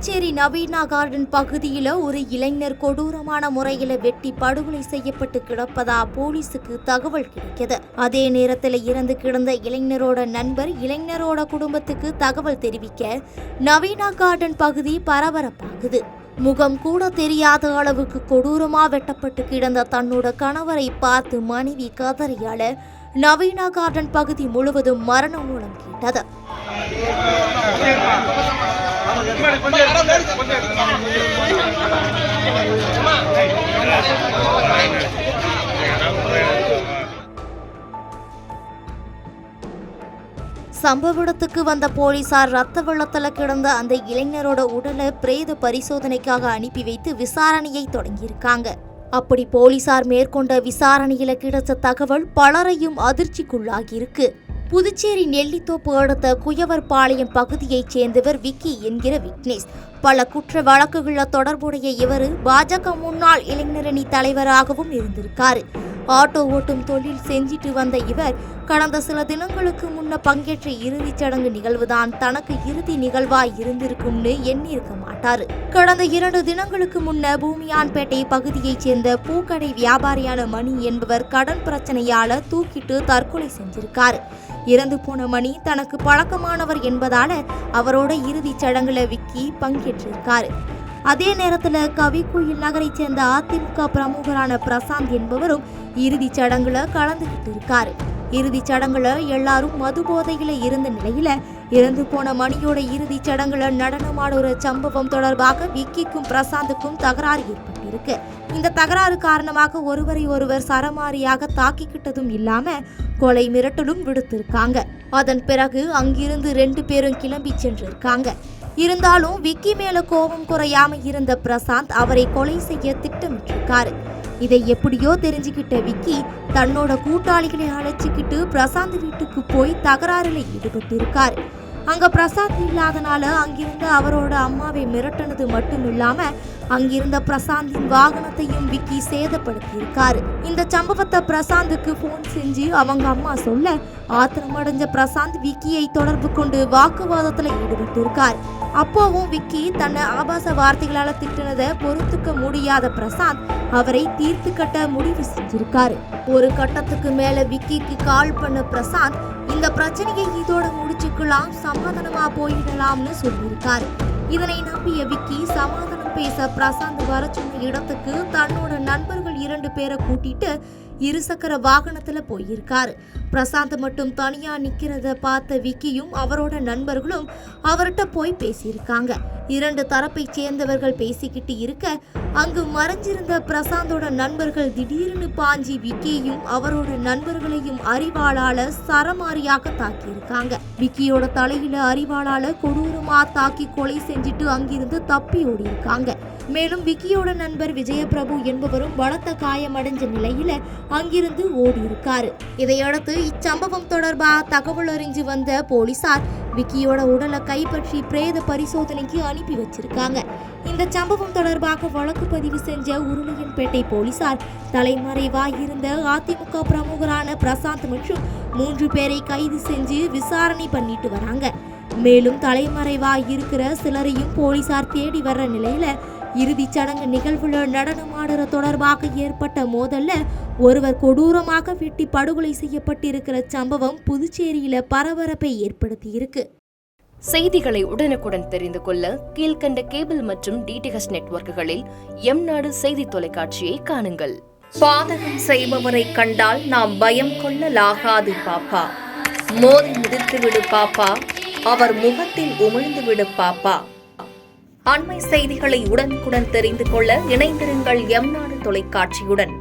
புதுச்சேரி நவீனா garden பகுதியில் ஒரு இளைஞர் கொடூரமான முறையில் வெட்டி படுகொலை செய்யப்பட்டு கிடப்பதா போலீசுக்கு தகவல் கிடைக்கிறது. அதே நேரத்தில் இறந்து கிடந்த இளைஞரோட நண்பர் இளைஞரோட குடும்பத்துக்கு தகவல் தெரிவிக்க நவீனா கார்டன் பகுதி பரபரப்பாகுது. முகம் கூட தெரியாத அளவுக்கு கொடூரமா வெட்டப்பட்டு கிடந்த தன்னோட கணவரை பார்த்து மனைவி கதறியால நவீனா கார்டன் பகுதி முழுவதும் மரண ஓலம் கேட்டது. சம்பவ இடத்துக்கு வந்த போலீசார் ரத்த வெள்ளத்துல கிடந்த அந்த இளைஞரோட உடலை பிரேத பரிசோதனைக்காக அனுப்பி வைத்து விசாரணையை தொடங்கியிருக்காங்க. அப்படி போலீசார் மேற்கொண்ட விசாரணையில கிடைச்ச தகவல் பலரையும் அதிர்ச்சிக்குள்ளாகியிருக்கு. புதுச்சேரி நெல்லித்தோப்பு அடுத்த குயவர்பாளையம் பகுதியைச் சேர்ந்தவர் விக்கி என்கிற விக்னேஷ். பல குற்ற வழக்குகளில் தொடர்புடைய இவர் பாஜக முன்னாள் இளைஞரணி தலைவராகவும் இருந்திருக்காரு. ஆட்டோ ஓட்டும் தொழில் செஞ்சிட்டு வந்த இவர் கடந்த சில தினங்களுக்கு முன்ன பங்கேற்ற இறுதிச் சடங்கு நிகழ்வுதான் தனக்கு இறுதி நிகழ்வாய் இருந்திருக்கும்னு எண்ணியிருக்க மாட்டாரு. கடந்த 2 தினங்களுக்கு முன்ன பூமியான்பேட்டை பகுதியைச் சேர்ந்த பூக்கடை வியாபாரியான மணி என்பவர் கடன் பிரச்சனையால தூக்கிட்டு தற்கொலை செஞ்சிருக்காரு. இறந்து போன மணி தனக்கு பழக்கமானவர் என்பதால அவரோட இறுதிச் சடங்குல விக்கி பங்கேற்றிருக்காரு. அதே நேரத்தில் கவிக்குயில் நகரைச் சேர்ந்த அதிமுக பிரமுகரான பிரசாந்த் என்பவரும் இறுதிச் சடங்குல கலந்துகிட்டு இருக்காரு. இறுதிச் சடங்குல எல்லாரும் மது போதையில இருந்த நிலையில இறந்து போன மணியோட இறுதிச் சடங்குல நடனமாடுற சம்பவம் தொடர்பாக விக்கிக்கும் பிரசாந்துக்கும் தகராறு ஏற்பட்டிருக்கு. இந்த தகராறு காரணமாக ஒருவரை ஒருவர் சரமாரியாக தாக்கிக்கிட்டதும் இல்லாம கொலை மிரட்டலும் விடுத்திருக்காங்க. அதன் பிறகு அங்கிருந்து 2 பேரும் கிளம்பி சென்றிருக்காங்க. இருந்தாலும் விக்கி மேல கோபம் குறையாம இருந்த பிரசாந்த் அவரை கொலை செய்ய திட்டமிட்டிருக்காரு. இதை எப்படியோ தெரிஞ்சுக்கிட்ட விக்கி தன்னோட கூட்டாளிகளை அழைச்சிக்கிட்டு பிரசாந்த் வீட்டுக்கு போய் தகராறுல ஈடுபட்டிருக்காரு. அங்க பிரசாந்த் இல்லாதனால அங்கிருந்த அவரோட அம்மாவை மிரட்டினது மட்டும் இல்லாம அங்கிருந்த பிரசாந்தின் வாகனத்தையும் விக்கி சேதப்படுத்தியிருக்காரு. இந்த சம்பவத்தை பிரசாந்துக்கு போன் செஞ்சு அவங்க அம்மா சொல்ல ஆத்திரமடைஞ்ச பிரசாந்த் விக்கியை தொடர்பு கொண்டு வாக்குவாதத்துல ஈடுபட்டிருக்காரு. அப்போவும் விக்கி தன்னை ஆபாச வார்த்தைகளால திட்டினதை பொறுத்துக்க முடியாத பிரசாந்த் அவரை தீர்த்து கட்ட முடிவு செஞ்சிருக்காரு. ஒரு கட்டத்துக்கு மேல விக்கிக்கு கால் பண்ண பிரசாந்த் இந்த பிரச்சனையை இதோட முடிச்சுக்கலாம், சமாதானமா போயிடலாம்னு சொல்லியிருக்காரு. இதனை நம்பிய விக்கி சமாதானம் பேச பிரசாந்த் வர சொன்ன இடத்துக்கு தன்னோட நண்பர்கள் 2 பேரை கூட்டிட்டு இருசக்கர வாகனத்துல போயிருக்காரு. பிரசாந்த் மட்டும் தனியா நிக்கிறத பார்த்த விக்கியும் அவரோட நண்பர்களும் அவர்கிட்ட போய் பேசியிருக்காங்க. 2 தரப்பை சேர்ந்தவர்கள் பேசிக்கிட்டு இருக்க அங்கு மறைஞ்சிருந்த பிரசாந்தோட நண்பர்கள் திடீர்னு பாஞ்சி விக்கியையும் அவரோட நண்பர்களையும் அரிவாளால சரமாரியாக தாக்கியிருக்காங்க. விக்கியோட தலையில அரிவாளால கொடூரமா தாக்கி கொலை செஞ்சுட்டு அங்கிருந்து தப்பி ஓடி இருக்காங்க. மேலும் விக்கியோட நண்பர் விஜயபிரபு என்பவரும் பலத்த காயமடைஞ்ச நிலையில அங்கிருந்து ஓடி இருக்காரு. இதையடுத்து இச்சம்பவம் தொடர்பாக தகவல் அறிஞ்சு வந்த போலீசார் விக்கியோட உடலை கைப்பற்றி பிரேத பரிசோதனைக்கு அனுப்பி வச்சிருக்காங்க. இந்த சம்பவம் தொடர்பாக வழக்கு பதிவு செஞ்ச உருளையன்பேட்டை போலீசார் தலைமறைவாயிருந்த அதிமுக பிரமுகரான பிரசாந்த் மற்றும் 3 பேரை கைது செஞ்சு விசாரணை பண்ணிட்டு வராங்க. மேலும் தலைமறைவாயிருக்கிற சிலரையும் போலீசார் தேடி வர்ற நிலையில இறுதிச் சடங்கு நிகழ்வுல நடனமாடுற தொடர்பாக ஏற்பட்ட மோதல்ல ஒருவர் கொடூரமாக வெட்டி படுகொலை செய்யப்பட்டிருக்கிற சம்பவம் புதுச்சேரியில பரபரப்பை ஏற்படுத்தி இருக்கு. செய்திகளை உடனுக்குடன் தெரிந்து கொள்ள கீழ்கண்ட கேபிள் மற்றும் டிடிஹெச் நெட்வொர்க்குகளில் எம்நாடு செய்தி தொலைக்காட்சியை காணுங்கள். பாதகம் செய்பவரை கண்டால் நாம் பயம் கொள்ளலாகாது பாப்பா, மோதி மிதித்து விடு பாப்பா, அவர் முகத்தில் உமிழ்ந்து விடு பாப்பா. அண்மை செய்திகளை உடனுக்குடன் தெரிந்து கொள்ள இணைந்திருங்கள் எம்நாடு தொலைக்காட்சியுடன்.